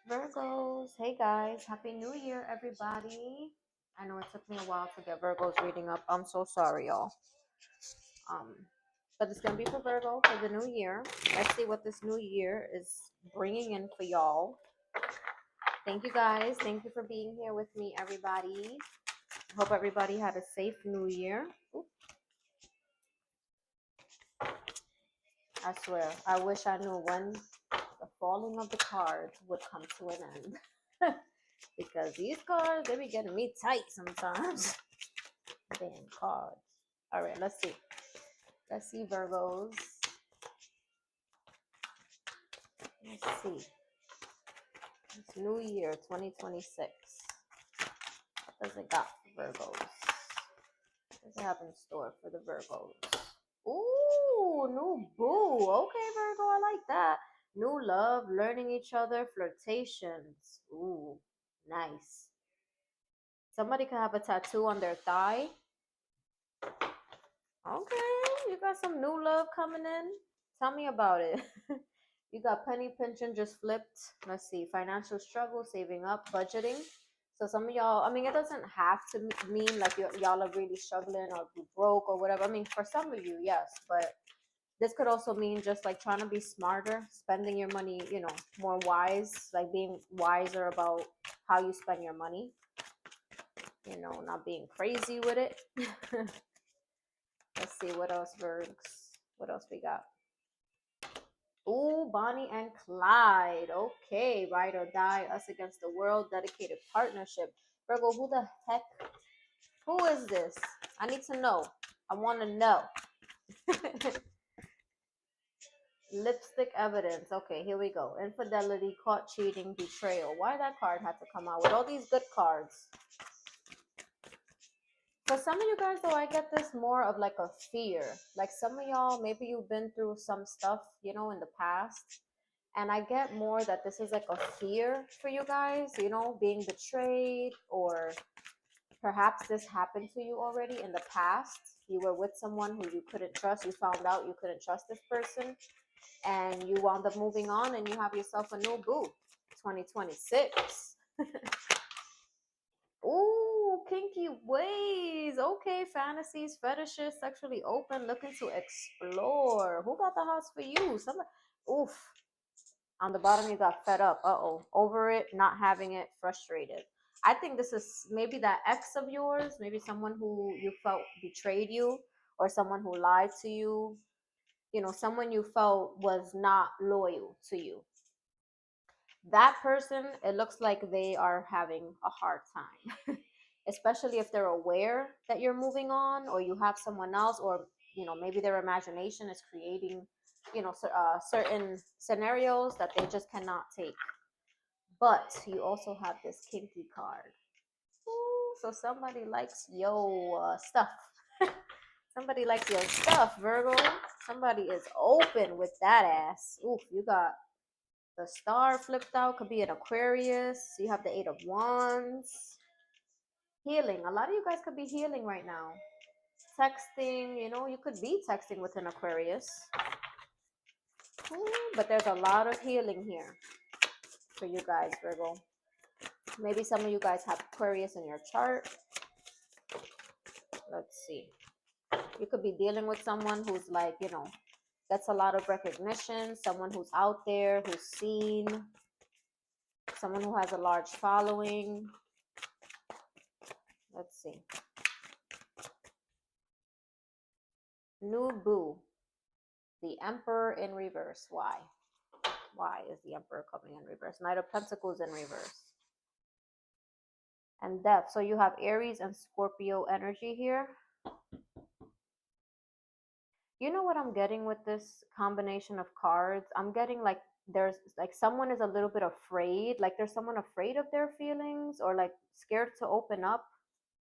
Virgos, hey guys, happy new year, everybody. I know it took me a while to get Virgos reading up. I'm so sorry, y'all. Um, but it's gonna be for Virgo for the new year. Let's see what this new year is bringing in for y'all. Thank you guys. Thank you for being here with me, everybody. Hope everybody had a safe new year. Oop, I swear, I wish I knew when the falling of the cards would come to an end. Because these cards, they be getting me tight sometimes. Damn cards. All right, let's see. Let's see, Virgos. Let's see. It's New Year 2026. What does it got for Virgos? What does it have in store for the Virgos? Ooh, new boo. Okay, Virgo, I like that. New love, learning each other, flirtations. Ooh, nice. Somebody can have a tattoo on their thigh. Okay, you got some new love coming in. Tell me about it. You got penny pinching just flipped. Let's see, financial struggle, saving up, budgeting. So some of y'all, I mean, it doesn't have to mean like y'all are really struggling or be broke or whatever. I mean, for some of you, yes, but this could also mean just like trying to be smarter, spending your money, more wise, like being wiser about how you spend your money, not being crazy with it. Let's see what else, Virgs. What else we got? Ooh, Bonnie and Clyde. Okay, ride or die, us against the world, dedicated partnership. Virgo, who the heck? Who is this? I need to know. I want to know. Lipstick evidence. Okay, here we go. Infidelity, caught cheating, betrayal. Why that card had to come out with all these good cards? For some of you guys, though, I get this more of like a fear. Like some of y'all, maybe you've been through some stuff, in the past. And I get more that this is like a fear for you guys, being betrayed, or perhaps this happened to you already in the past. You were with someone who you couldn't trust. You found out you couldn't trust this person, and you wound up moving on, and you have yourself a new boo. 2026. Ooh, kinky ways. Okay, fantasies, fetishes, sexually open, looking to explore. Who got the house for you? Somebody. Oof. On the bottom, you got fed up. Uh-oh. Over it, not having it, frustrated. I think this is maybe that ex of yours, maybe someone who you felt betrayed you, or someone who lied to you, someone you felt was not loyal to you. That person, it looks like they are having a hard time, especially if they're aware that you're moving on, or you have someone else, or maybe their imagination is creating certain scenarios that they just cannot take. But you also have this kinky card. Ooh, so somebody likes your stuff. Somebody likes your stuff, Virgo. Somebody is open with that ass. Oof, you got the star flipped out. Could be an Aquarius. You have the Eight of Wands. Healing. A lot of you guys could be healing right now. Texting, you could be texting with an Aquarius. Ooh, but there's a lot of healing here for you guys, Virgo. Maybe some of you guys have Aquarius in your chart. Let's see. You could be dealing with someone who's like, gets a lot of recognition, someone who's out there, who's seen, someone who has a large following. Let's see. New boo. The Emperor in reverse. Why? Why is the Emperor coming in reverse? Knight of Pentacles in reverse. And Death. So you have Aries and Scorpio energy here. You know what I'm getting with this combination of cards? I'm getting like there's like someone is a little bit afraid, like there's someone afraid of their feelings, or like scared to open up,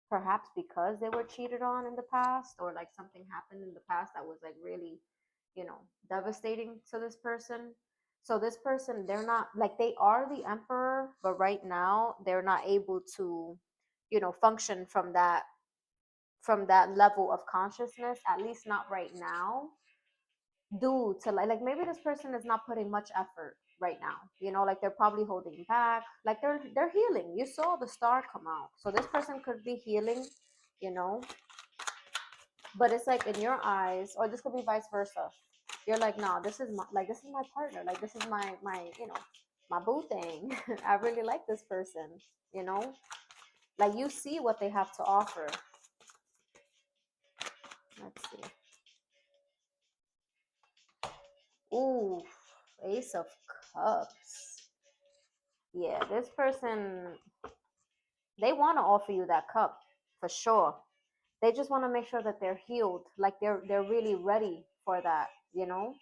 perhaps because they were cheated on in the past, or like something happened in the past that was like really, devastating to this person. So this person, they're not like, they are the Emperor, but right now they're not able to, function from that level of consciousness, at least not right now, due to like maybe this person is not putting much effort right now. Like they're probably holding back, like they're healing. You saw the star come out, so this person could be healing, you know. But it's like in your eyes, or this could be vice versa. You're like, nah, this is my partner. Like this is my my boo thing. I really like this person. You know, like you see what they have to offer. Let's see. Ooh, Ace of Cups. Yeah, this person, they want to offer you that cup for sure. They just want to make sure that they're healed, like they're really ready for that, you know?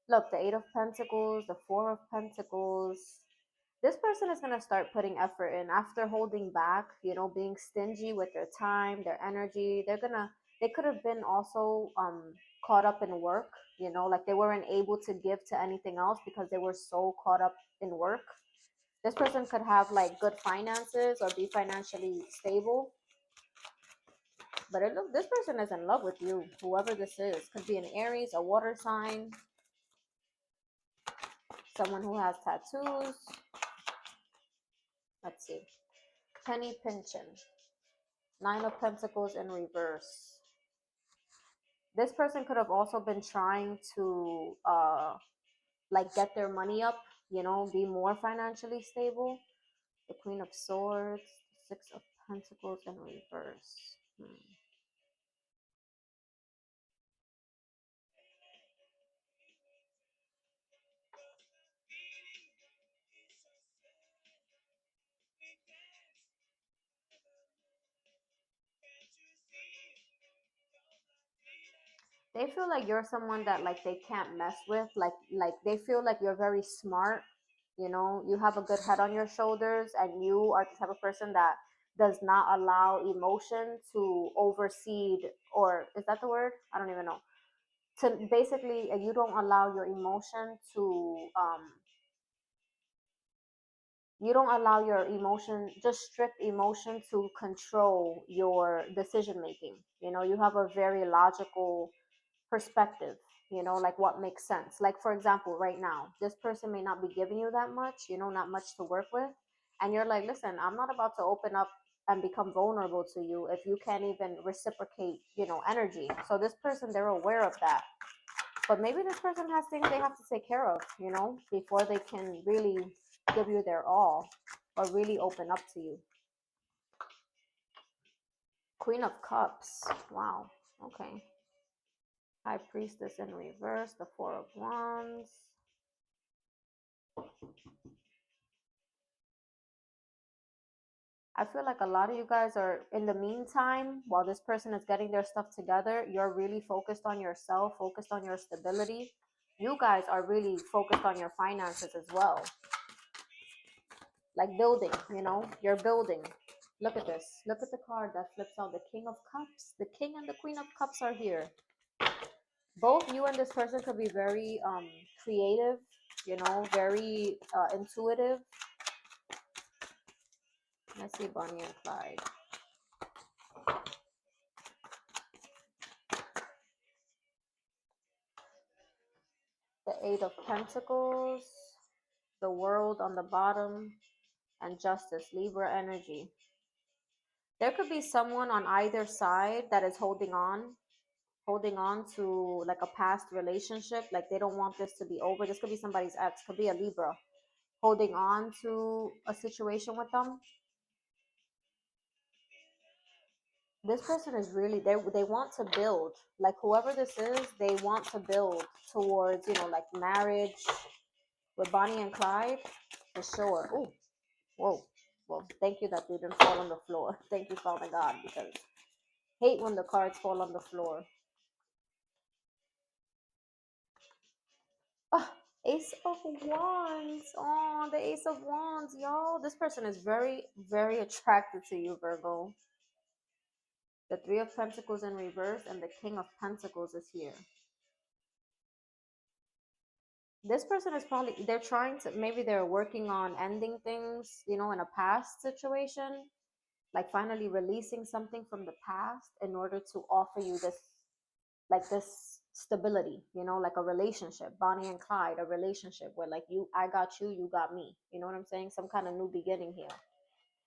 Look, the 8 of Pentacles, the 4 of Pentacles. This person is going to start putting effort in after holding back, being stingy with their time, their energy. They could have been also caught up in work, like they weren't able to give to anything else because they were so caught up in work. This person could have like good finances or be financially stable, but look, this person is in love with you. Whoever this is could be an Aries, a water sign, someone who has tattoos. Let's see. Penny Pinchon. 9 of Pentacles in reverse. This person could have also been trying to like get their money up, be more financially stable. The Queen of Swords, 6 of Pentacles in reverse. They feel like you're someone that like they can't mess with, like they feel like you're very smart, you have a good head on your shoulders, and you are the type of person that does not allow emotion to overseed, or is that the word? I don't even know. To basically, you don't allow your emotion to you don't allow your emotion, just strict emotion, to control your decision making. You have a very logical perspective, like what makes sense. Like, for example, right now, this person may not be giving you that much, not much to work with. And you're like, listen, I'm not about to open up and become vulnerable to you if you can't even reciprocate, energy. So this person, they're aware of that. But maybe this person has things they have to take care of, before they can really give you their all or really open up to you. Queen of Cups. Wow. Okay. High Priestess in reverse, the 4 of Wands. I feel like a lot of you guys are, in the meantime, while this person is getting their stuff together, you're really focused on yourself, focused on your stability. You guys are really focused on your finances as well. Like building, you're building. Look at this. Look at the card that flips out, the King of Cups. The King and the Queen of Cups are here. Both you and this person could be very creative, very intuitive. Let's see, Bonnie and Clyde. The 8 of Pentacles, the World on the bottom, and Justice, Libra energy. There could be someone on either side that is holding on to like a past relationship. Like they don't want this to be over. This could be somebody's ex, could be a Libra, holding on to a situation with them. This person is really, they want to build, like whoever this is, they want to build towards, like marriage with Bonnie and Clyde, for sure. Oh, whoa. Well, thank you that they didn't fall on the floor. Thank you, Father God, because hate when the cards fall on the floor. Oh, Ace of Wands. Oh, the Ace of Wands, y'all. This person is very, very attracted to you, Virgo. The 3 of Pentacles in reverse and the King of Pentacles is here. This person is probably, they're trying to, maybe they're working on ending things, in a past situation, like finally releasing something from the past in order to offer you this, like this stability, you know, like a relationship, Bonnie and Clyde, a relationship where like I got you, you got me. You know what I'm saying? Some kind of new beginning here.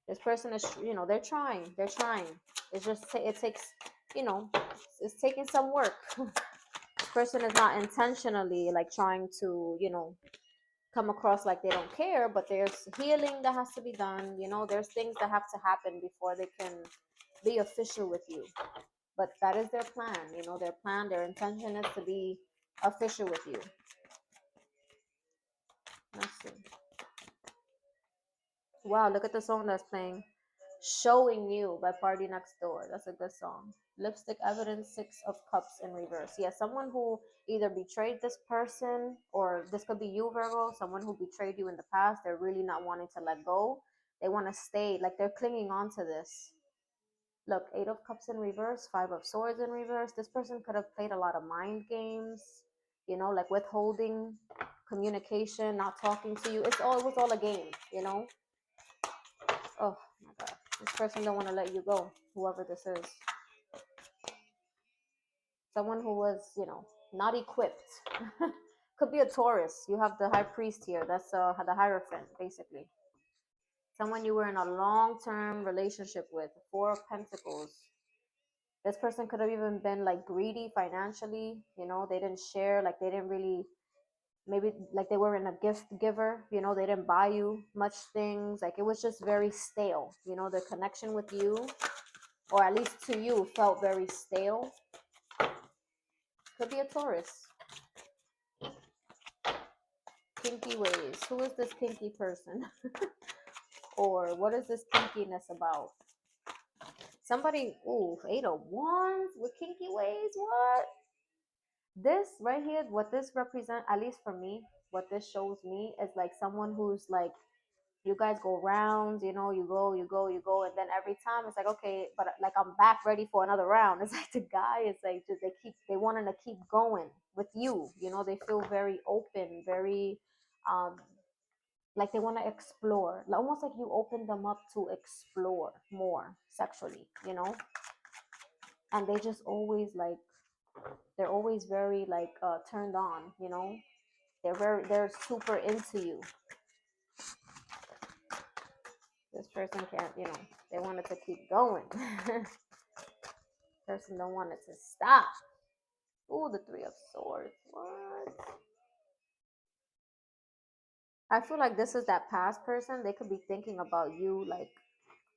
This person is, you know, they're trying. It's just, it takes, you know, it's taking some work. This person is not intentionally like trying to, you know, come across like they don't care, but there's healing that has to be done. You know, there's things that have to happen before they can be official with you. But that is their plan. You know, their plan, their intention is to be official with you. Let's see. Wow, look at the song that's playing. Showing You by Party Next Door. That's a good song. Lipstick Evidence, Six of Cups in reverse. Yeah, someone who either betrayed this person, or this could be you, Virgo, someone who betrayed you in the past. They're really not wanting to let go. They want to stay, like they're clinging on to this. Look, Eight of Cups in reverse, Five of Swords in reverse. This person could have played a lot of mind games, you know, like withholding communication, not talking to you. It was all a game, you know. Oh my god, this person don't want to let you go, whoever this is. Someone who was, you know, not equipped. Could be a Taurus. You have the High Priest here. That's the Hierophant, basically. Someone you were in a long-term relationship with. Four of Pentacles. This person could have even been like greedy financially. You know, they didn't share. Like they didn't really, maybe like they weren't a gift giver. You know, they didn't buy you much things. Like it was just very stale. You know, the connection with you, or at least to you, felt very stale. Could be a Taurus. Kinky ways. Who is this kinky person? Or what is this kinkiness about? Somebody, ooh, Eight of Wands with kinky ways. What? This right here, what this represent, at least for me, what this shows me is like someone who's like, you guys go rounds, you know, you go, and then every time it's like, okay, but like I'm back ready for another round. It's like the guy is like, just they wanting to keep going with you. You know, they feel very open, very, um, like they want to explore, almost like you open them up to explore more sexually, you know. And they just always like, they're always very like turned on, you know. They're super into you. This person can't, you know, they want it to keep going. Person don't want it to stop. Ooh, the Three of Swords. What? I feel like this is that past person. They could be thinking about you, like,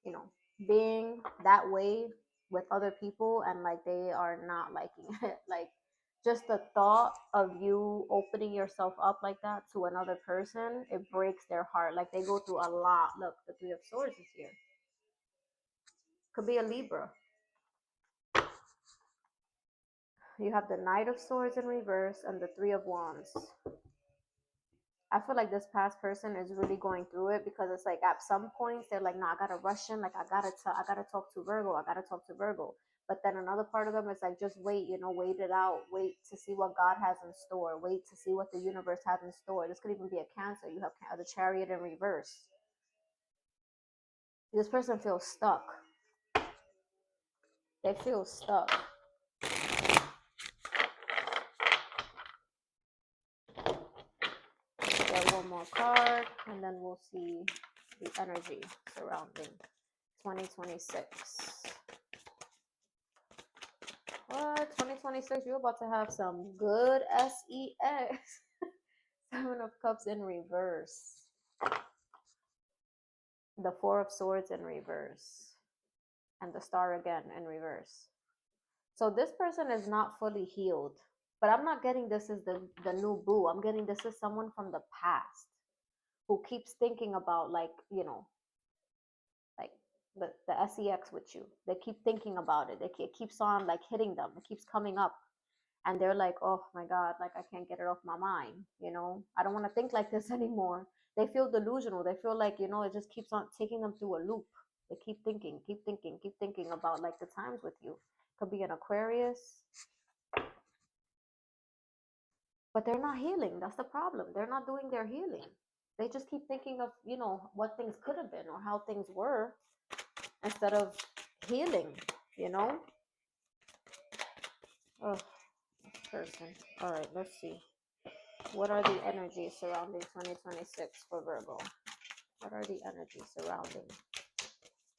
you know, being that way with other people, and like they are not liking it. Like, just the thought of you opening yourself up like that to another person, it breaks their heart. Like, they go through a lot. Look, the Three of Swords is here. Could be a Libra. You have the Knight of Swords in reverse and the Three of Wands. I feel like this past person is really going through it, because it's like at some points they're like, no, I gotta rush in, like I gotta talk to Virgo, I gotta talk to Virgo. But then another part of them is like, just wait, you know, wait it out, wait to see what God has in store, wait to see what the universe has in store. This could even be a Cancer. You have the Chariot in reverse. This person feels stuck. They feel stuck. Get one more card, and then we'll see the energy surrounding 2026. What? 2026, you're about to have some good sex. Seven of Cups in reverse. The Four of Swords in reverse. And the Star again in reverse. So this person is not fully healed. But I'm not getting this as the new boo. I'm getting this as someone from the past who keeps thinking about, like, you know, like the sex with you. They keep thinking about it. It keeps on like hitting them. It keeps coming up. And they're like, oh my god, like I can't get it off my mind, you know. I don't want to think like this anymore. They feel delusional. They feel like, you know, it just keeps on taking them through a loop. They keep thinking, keep thinking about like the times with you. Could be an Aquarius, but they're not healing. That's the problem. They're not doing their healing. They just keep thinking of, you know, what things could have been or how things were, instead of healing, you know. Ugh. Person. All right, let's see. What are the energies surrounding 2026 for Virgo? What are the energies surrounding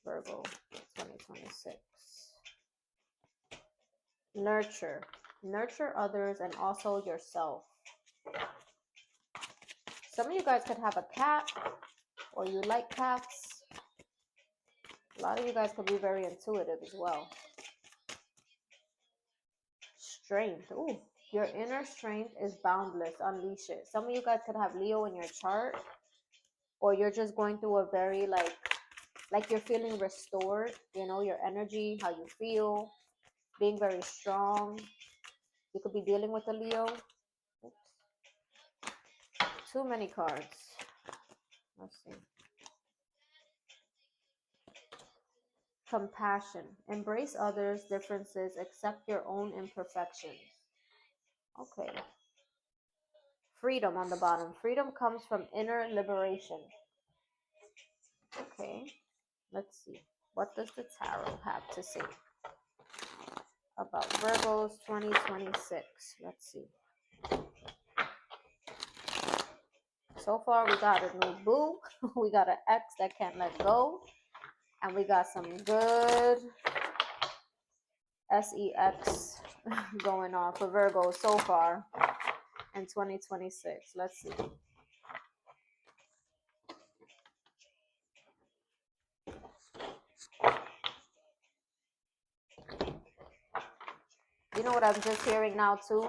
Virgo 2026? Nurture. Nurture others and also yourself. Some of you guys could have a cat or you like cats. A lot of you guys could be very intuitive as well. Strength. Ooh, your inner strength is boundless. Unleash it. Some of you guys could have Leo in your chart, or you're just going through a very like you're feeling restored, you know, your energy, how you feel, being very strong. You could be dealing with a Leo. Oops. Too many cards. Let's see. Compassion. Embrace others' differences, accept your own imperfections. Okay. Freedom on the bottom. Freedom comes from inner liberation. Okay. Let's see. What does the tarot have to say about Virgo's 2026? Let's see. So far, we got a new boo. We got an ex that can't let go. And we got some good sex going on for Virgo so far in 2026. Let's see. You know what I'm just hearing now too?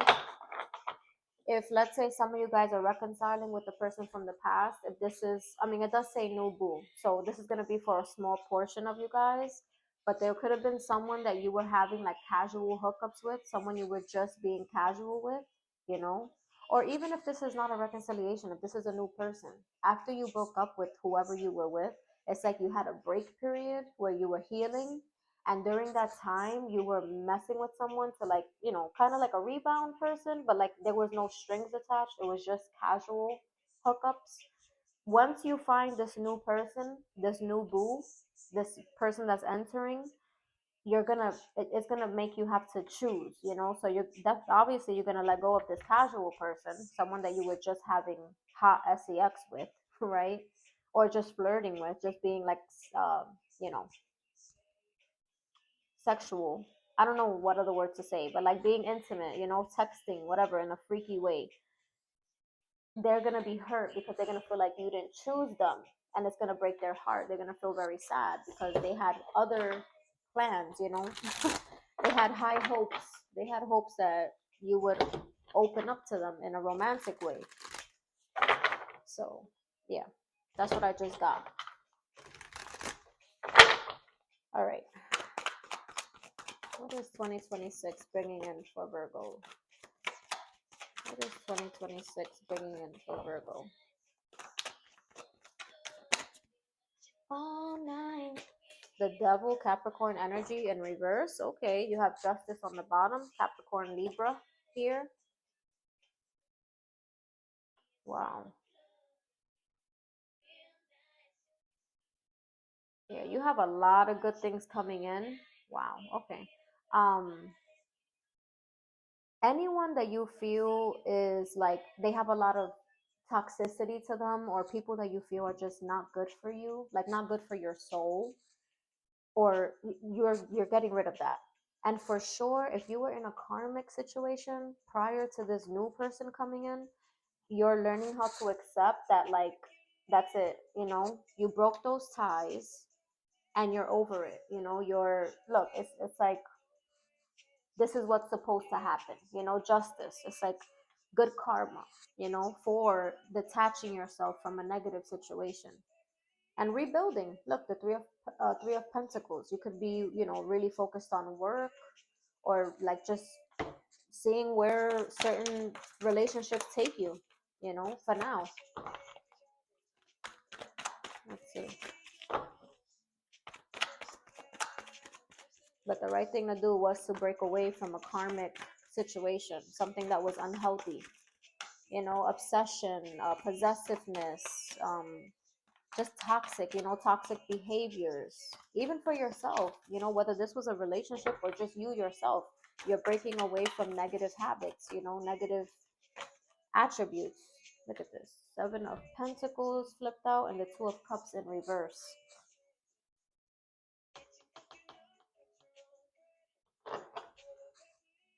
If let's say some of you guys are reconciling with the person from the past, if this is, I mean, it does say new boo, so this is going to be for a small portion of you guys, but there could have been someone that you were having like casual hookups with, someone you were just being casual with, you know, or even if this is not a reconciliation, if this is a new person after you broke up with whoever you were with, it's like you had a break period where you were healing, and during that time you were messing with someone to, like, you know, kind of like a rebound person, but like there was no strings attached, it was just casual hookups. Once you find this new person, this new boo, this person that's entering, you're gonna it's gonna make you have to choose, you know. So you're, that's obviously you're gonna let go of this casual person, someone that you were just having hot sex with, right, or just flirting with, just being like, um, you know, sexual. I don't know what other word to say, but like being intimate, you know, texting, whatever, in a freaky way. They're gonna be hurt because they're gonna feel like you didn't choose them, and it's gonna break their heart. They're gonna feel very sad because they had other plans, you know. They had high hopes. They had hopes that you would open up to them in a romantic way. So, yeah, that's what I just got. All right. What is 2026 bringing in for Virgo? What is 2026 bringing in for Virgo? All night. The Devil, Capricorn energy in reverse. Okay, you have Justice on the bottom, Capricorn, Libra here. Wow. Yeah, you have a lot of good things coming in. Wow. Okay. Um, anyone that you feel is like they have a lot of toxicity to them, or people that you feel are just not good for you, like not good for your soul, or you're getting rid of that. And for sure, if you were in a karmic situation prior to this new person coming in, you're learning how to accept that, like, that's it, you know, you broke those ties and you're over it, you know. You're, look, it's like this is what's supposed to happen, you know, justice. It's like good karma, you know, for detaching yourself from a negative situation and rebuilding. Look, the three of pentacles. You could be, you know, really focused on work, or like just seeing where certain relationships take you, you know, for now. Let's see. But the right thing to do was to break away from a karmic situation, something that was unhealthy, you know, obsession, possessiveness, just toxic, you know, toxic behaviors, even for yourself, you know, whether this was a relationship or just you yourself. You're breaking away from negative habits, negative attributes. Look at this. Seven of Pentacles flipped out and the Two of Cups in reverse.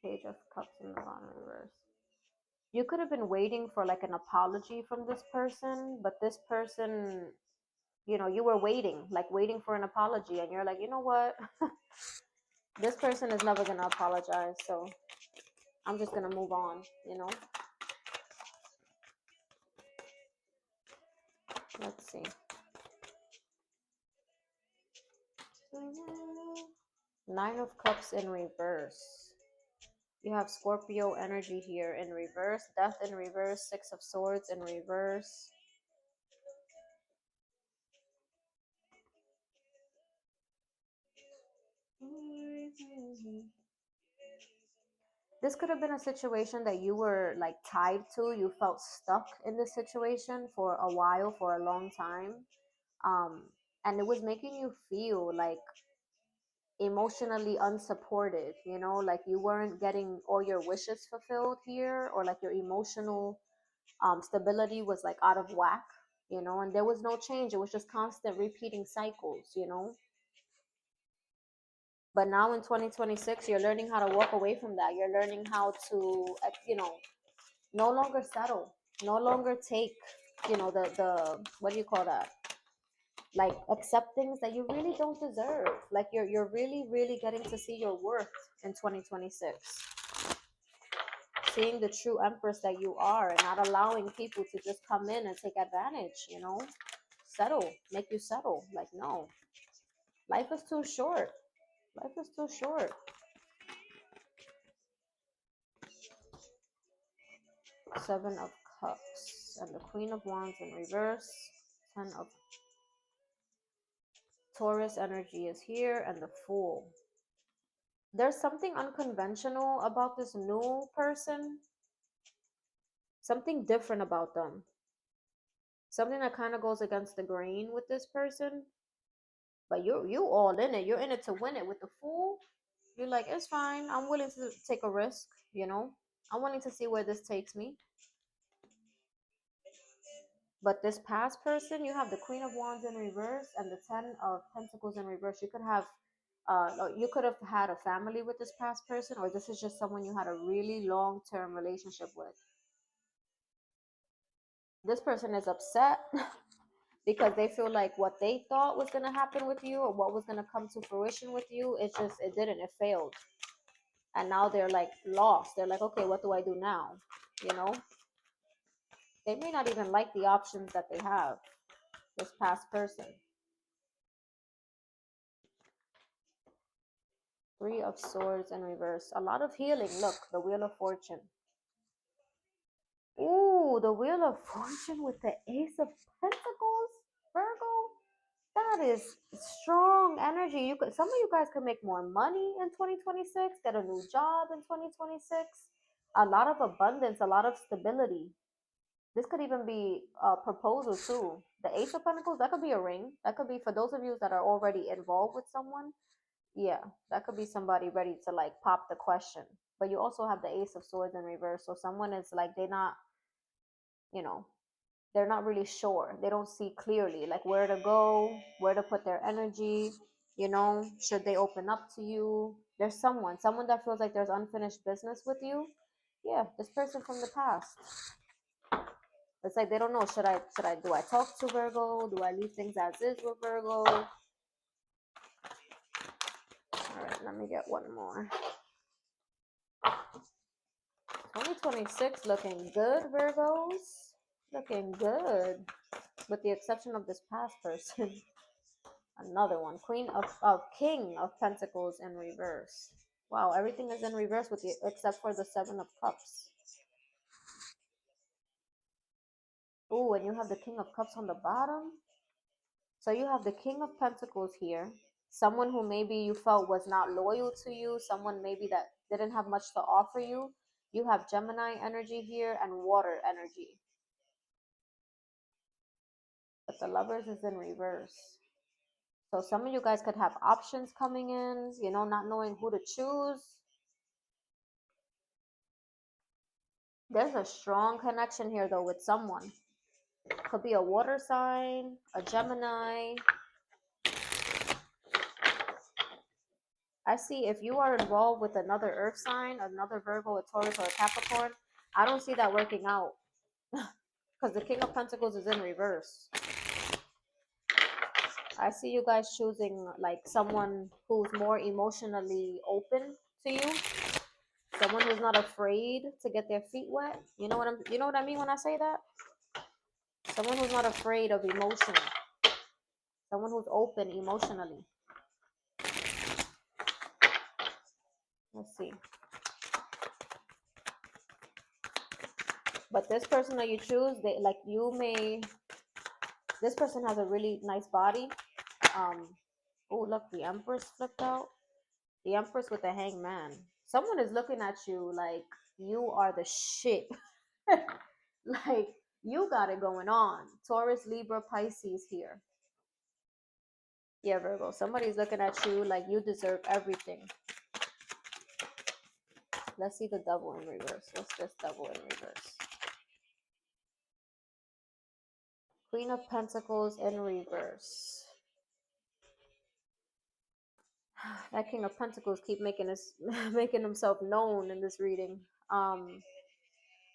Page of Cups in the bottom reverse. You could have been waiting for like an apology from this person, but this person, you were waiting, like waiting for an apology, and you're like, you know what? This person is never going to apologize, so I'm just going to move on. Let's see. Nine of Cups in reverse. You have Scorpio energy here in reverse, Death in reverse, Six of Swords in reverse. This could have been a situation that you were like tied to. You felt stuck in this situation for a while, for a long time. Um, and it was making you feel like emotionally unsupported, like you weren't getting all your wishes fulfilled here, or like your emotional stability was like out of whack, and there was no change. It was just constant repeating cycles. But now in 2026, you're learning how to walk away from that. You're learning how to, no longer settle, no longer take, the what do you call that? Like accept things that you really don't deserve. Like you're really, really getting to see your worth in 2026. Seeing the true empress that you are and not allowing people to just come in and take advantage. Settle, make you settle. Like, no, life is too short. Life is too short. Seven of Cups and the Queen of Wands in reverse. Ten of Taurus energy is here and the Fool. There's something unconventional about this new person. Something different about them. Something that kind of goes against the grain with this person. But you all in it. You're in it to win it. With the Fool, you're like, it's fine. I'm willing to take a risk. I'm willing to see where this takes me. But this past person, you have the Queen of Wands in reverse and the Ten of Pentacles in reverse. You could have had a family with this past person, or this is just someone you had a really long-term relationship with. This person is upset because they feel like what they thought was going to happen with you, or what was going to come to fruition with you, it didn't. It failed. And now they're like lost. They're like, okay, what do I do now? You know? They may not even like the options that they have, this past person. Three of Swords in reverse. A lot of healing. Look, the Wheel of Fortune. Ooh, the Wheel of Fortune with the Ace of Pentacles, Virgo. That is strong energy. Some of you guys could make more money in 2026, get a new job in 2026. A lot of abundance, a lot of stability. This could even be a proposal too. The Ace of Pentacles, that could be a ring. That could be for those of you that are already involved with someone. Yeah, that could be somebody ready to like pop the question. But you also have the Ace of Swords in reverse. So someone is like, you know, they're not really sure. They don't see clearly like where to go, where to put their energy. Should they open up to you? There's someone that feels like there's unfinished business with you. Yeah, this person from the past. It's like they don't know. Do I talk to Virgo? Do I leave things as is with Virgo? All right, let me get one more. 2026 looking good, Virgos. Looking good. With the exception of this past person. Another one. King of Pentacles in reverse. Wow, everything is in reverse except for the Seven of Cups. Ooh, and you have the King of Cups on the bottom. So you have the King of Pentacles here. Someone who maybe you felt was not loyal to you. Someone maybe that didn't have much to offer you. You have Gemini energy here and water energy. But the Lovers is in reverse. So some of you guys could have options coming in, not knowing who to choose. There's a strong connection here though with someone. Could be a water sign, a Gemini. I see if you are involved with another earth sign, another Virgo, a Taurus, or a Capricorn, I don't see that working out because the King of Pentacles is in reverse. I see you guys choosing like someone who's more emotionally open to you, someone who's not afraid to get their feet wet. You know what I mean when I say that? Someone who's not afraid of emotion, someone who's open emotionally. Let's see. But this person that you choose, they like you may. This person has a really nice body. Oh look, the Empress flipped out. The Empress with the Hangman. Someone is looking at you like you are the shit. Like you got it going on. Taurus, Libra, Pisces here. Yeah, Virgo. Somebody's looking at you like you deserve everything. Let's see the Devil in reverse. What's this Devil in reverse? Queen of Pentacles in reverse. That King of Pentacles keep making us making himself known in this reading.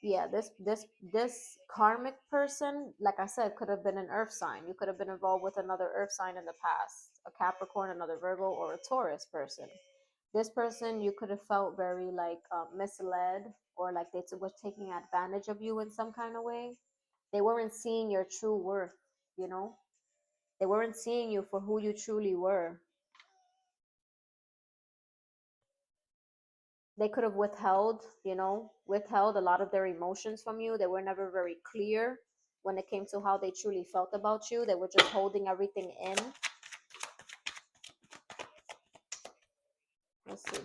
Yeah, this karmic person, like I said, could have been an earth sign. You could have been involved with another earth sign in the past, a Capricorn, another Virgo, or a Taurus person. This person, you could have felt very like misled, or like they were taking advantage of you in some kind of way. They weren't seeing your true worth, you know. They weren't seeing you for who you truly were. They could have withheld a lot of their emotions from you. They were never very clear when it came to how they truly felt about you. They were just holding everything in. Let's see.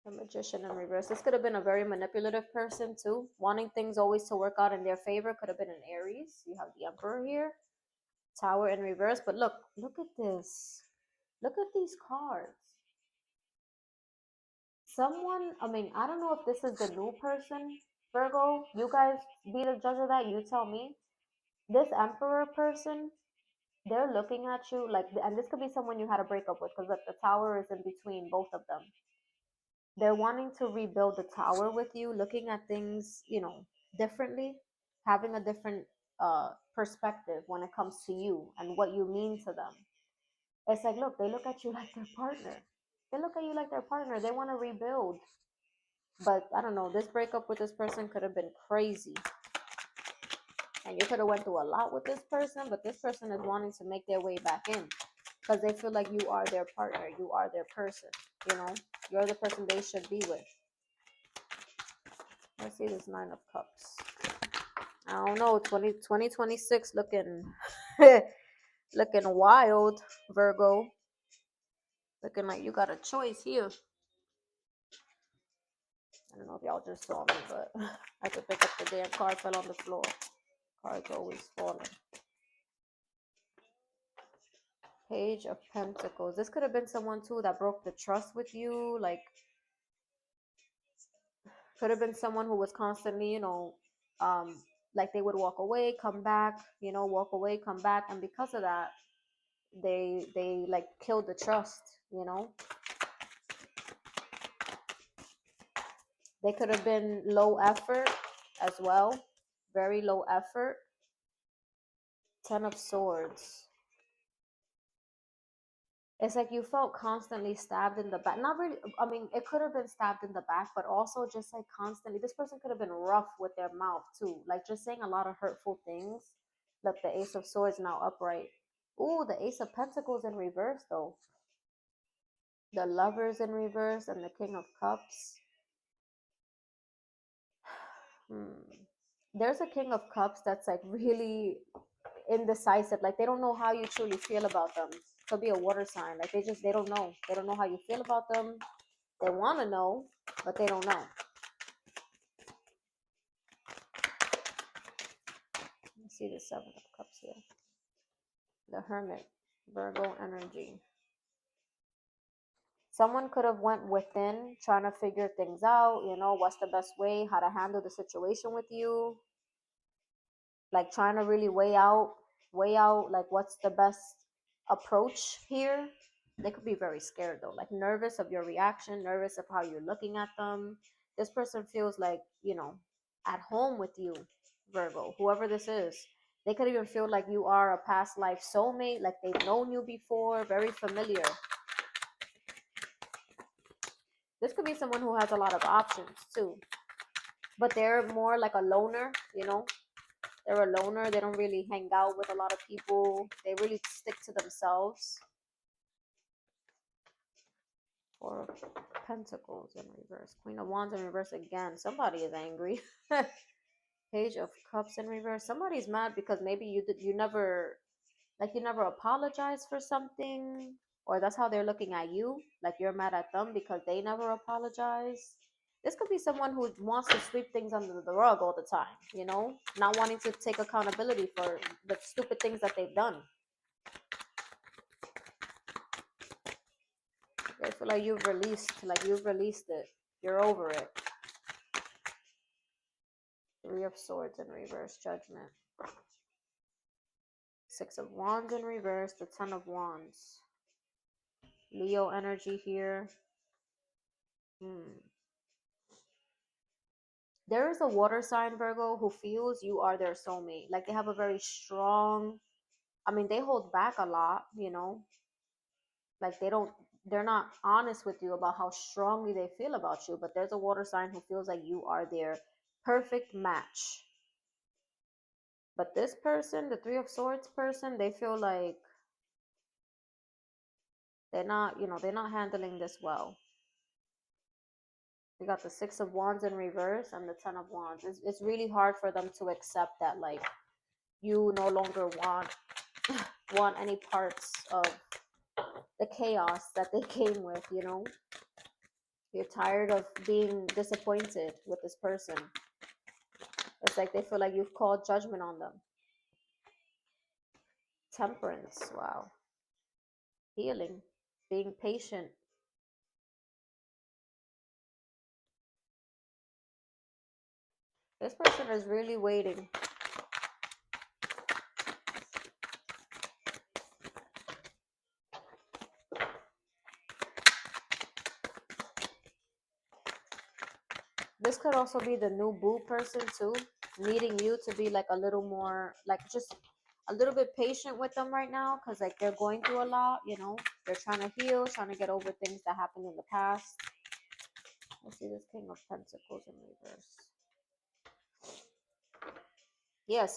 The Magician in reverse. This could have been a very manipulative person too, wanting things always to work out in their favor. Could have been an Aries. You have the Emperor here. Tower in reverse. But look at this. Look at these cards. Someone, I mean, I don't know if this is the new person, Virgo. You guys be the judge of that. You tell me. This Emperor person, they're looking at you like, and this could be someone you had a breakup with because the Tower is in between both of them. They're wanting to rebuild the Tower with you, looking at things, differently, having a different perspective when it comes to you and what you mean to them. It's like, look, they look at you like their partner. They look at you like their partner. They want to rebuild. But I don't know, this breakup with this person could have been crazy. And you could have went through a lot with this person, but this person is wanting to make their way back in because they feel like you are their partner, you are their person, you're the person they should be with. Let's see this Nine of Cups. I don't know, 2026 looking looking wild, Virgo. Looking like you got a choice here. I don't know if y'all just saw me, but I had to pick up the damn card, fell on the floor. Cards always falling. Page of Pentacles. This could have been someone too that broke the trust with you. Like, could have been someone who was constantly, like they would walk away, come back, walk away, come back, and because of that, they like killed the trust. They could have been low effort as well, very low effort. Ten of Swords. It's like you felt constantly stabbed in the back. Not really, I mean, it could have been stabbed in the back, but also just like constantly. This person could have been rough with their mouth too, like just saying a lot of hurtful things. Look, the Ace of Swords now upright. Ooh, the Ace of Pentacles in reverse though. The Lovers in reverse and the King of Cups. There's a King of Cups that's like really indecisive. Like they don't know how you truly feel about them. Could be a water sign. Like they don't know. They don't know how you feel about them. They want to know, but they don't know. Let's see the Seven of Cups here. The Hermit. Virgo energy. Someone could have went within trying to figure things out, what's the best way, how to handle the situation with you, like trying to really weigh out like what's the best approach here. They could be very scared though, like nervous of your reaction, nervous of how you're looking at them. This person feels like, at home with you, Virgo, whoever this is. They could even feel like you are a past life soulmate, like they've known you before, very familiar. This could be someone who has a lot of options too, but they're more like a loner. They're a loner. They don't really hang out with a lot of people. They really stick to themselves. Four of Pentacles in reverse. Queen of Wands in reverse again. Somebody is angry. Page of Cups in reverse. Somebody's mad because maybe you never apologize for something, or that's how they're looking at you. Like you're mad at them because they never apologize. This could be someone who wants to sweep things under the rug all the time, not wanting to take accountability for the stupid things that they've done. They feel like you've released it. You're over it. Three of Swords in reverse, Judgment. Six of Wands in reverse, the Ten of Wands. Leo energy here. There is a water sign, Virgo, who feels you are their soulmate. Like they have a very strong, they hold back a lot. Like they're not honest with you about how strongly they feel about you, but there's a water sign who feels like you are their perfect match. But this person, the Three of Swords person, they feel like they're not handling this well. We got the Six of Wands in reverse and the Ten of Wands. It's really hard for them to accept that, like, you no longer want any parts of the chaos that they came with. You're tired of being disappointed with this person. It's like they feel like you've called judgment on them. Temperance, wow. Healing, being patient. This person is really waiting. This could also be the new boo person too, needing you to be like a little more, like just a little bit patient with them right now, because like they're going through a lot. They're trying to heal, trying to get over things that happened in the past. Let's see this King of Pentacles in reverse. Yeah,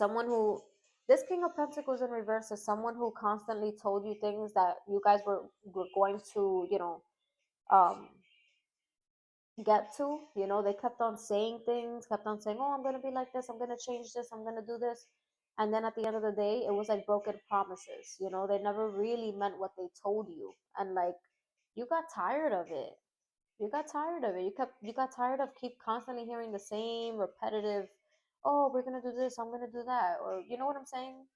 this King of Pentacles in reverse is someone who constantly told you things that you guys were going to, um get to. They kept on saying things, kept on saying, oh, I'm going to be like this, I'm going to change this, I'm going to do this. And then at the end of the day, it was like broken promises. They never really meant what they told you. And like, you got tired of it. You got tired of keep constantly hearing the same repetitive, oh, we're going to do this, I'm going to do that. Or, you know what I'm saying?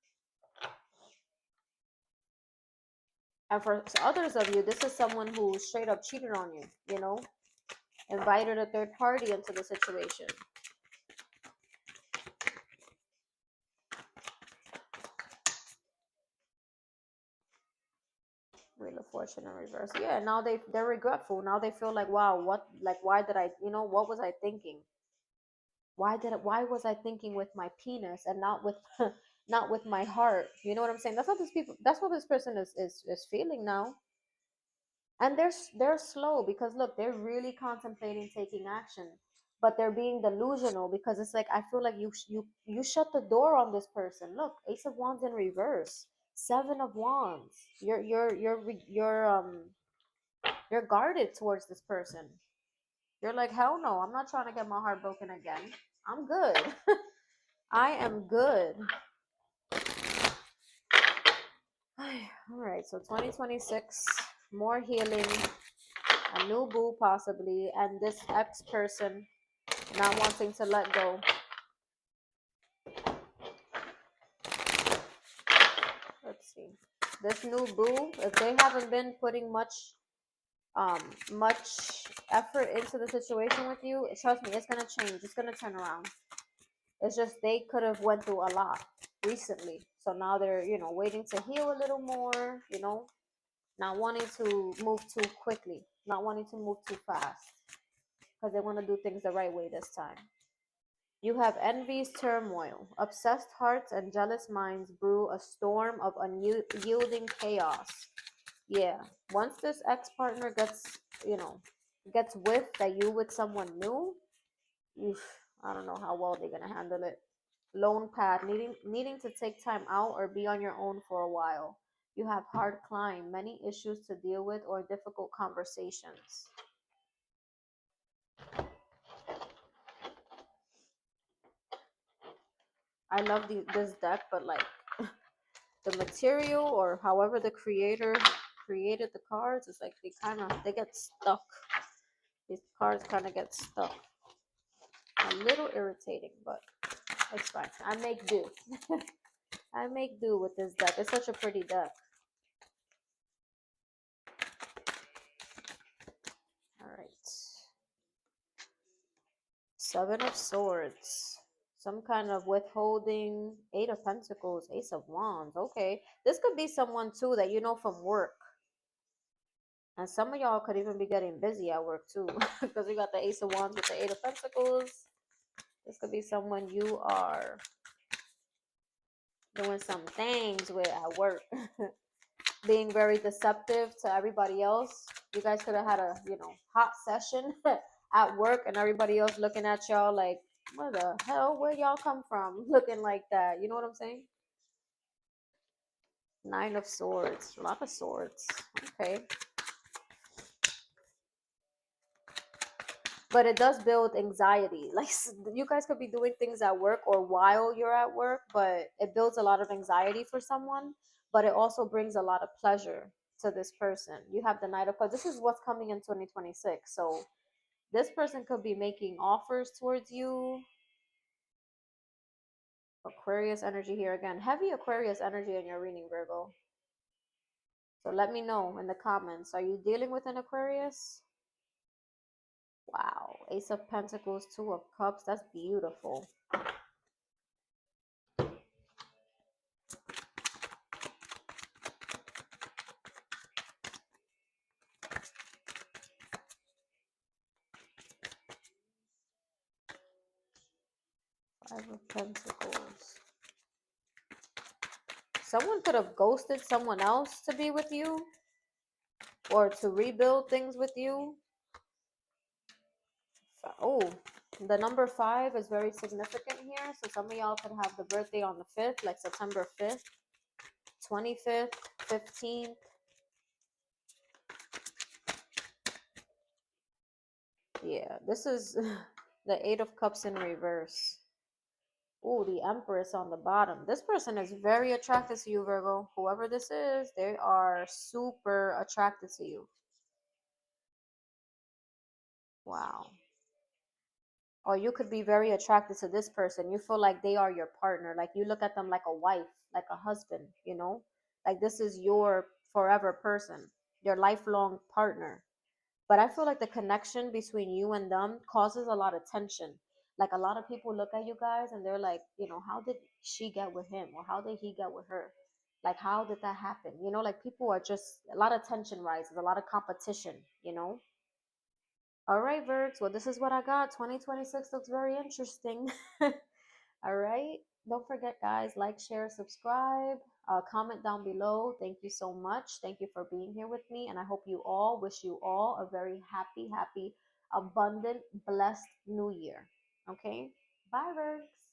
And for others of you, this is someone who straight up cheated on you, invited a third party into the situation. Wheel of Fortune in reverse. Yeah, now they're regretful. Now they feel like, wow, why did I, what was I thinking? Why was I thinking with my penis and not with not with my heart? You know what I'm saying? That's what this person is feeling now. And they're slow because look, they're really contemplating taking action, but they're being delusional because it's like, I feel like you shut the door on this person. Look, Ace of Wands in reverse, Seven of Wands. You're guarded towards this person. You're like, hell no, I'm not trying to get my heart broken again. I'm good. I am good. All right, so 2026, more healing, a new boo possibly, and this ex person not wanting to let go. Let's see. This new boo, if they haven't been putting um much effort into the situation with you, trust me, it's gonna change. It's gonna turn around. It's just they could have went through a lot recently. So now they're, waiting to heal a little more, not wanting to move too quickly, not wanting to move too fast because they want to do things the right way this time. You have envy's turmoil. Obsessed hearts and jealous minds brew a storm of unyielding chaos. Yeah, once this ex partner you know, gets whiff that you with someone new, oof, I don't know how well they're gonna handle it. Lone path, needing to take time out or be on your own for a while. You have hard climb, many issues to deal with or difficult conversations. I love this deck, but like the material or however the creator created the cards, it's like they get stuck. These cards kind of get stuck. A little irritating, but it's fine. I make do. I make do with this deck. It's such a pretty deck. All right. Seven of Swords. Some kind of withholding. Eight of Pentacles. Ace of Wands. Okay. This could be someone too that you know from work. And some of y'all could even be getting busy at work too. Because we got the Ace of Wands with the Eight of Pentacles. This could be someone you are doing some things with at work. Being very deceptive to everybody else. You guys could have had a, hot session at work and everybody else looking at y'all like, where the hell, where y'all come from? Looking like that. You know what I'm saying? Nine of Swords. A lot of swords. Okay. But it does build anxiety. Like you guys could be doing things at work or while you're at work, but it builds a lot of anxiety for someone, but it also brings a lot of pleasure to this person. You have the Knight of Cups. This is what's coming in 2026. So this person could be making offers towards you. Aquarius energy here again. Heavy Aquarius energy in your reading, Virgo. So let me know in the comments. Are you dealing with an Aquarius? Wow. Ace of Pentacles, Two of Cups. That's beautiful. Five of Pentacles. Someone could have ghosted someone else to be with you or to rebuild things with you. Oh, the number five is very significant here. So some of y'all could have the birthday on the 5th, like September 5th, 25th, 15th. Yeah, this is the Eight of Cups in reverse. Oh, the Empress on the bottom. This person is very attracted to you, Virgo. Whoever this is, they are super attracted to you. Wow. Or you could be very attracted to this person. You feel like they are your partner. Like you look at them like a wife, like a husband, Like this is your forever person, your lifelong partner. But I feel like the connection between you and them causes a lot of tension. Like a lot of people look at you guys and they're like, how did she get with him or how did he get with her? Like how did that happen? Like people are just a lot of tension rises, a lot of competition. All right, Virgs. Well, this is what I got. 2026 looks very interesting. All right. Don't forget, guys, like, share, subscribe, comment down below. Thank you so much. Thank you for being here with me. And I hope wish you all a very happy, abundant, blessed new year. Okay. Bye, Virgs.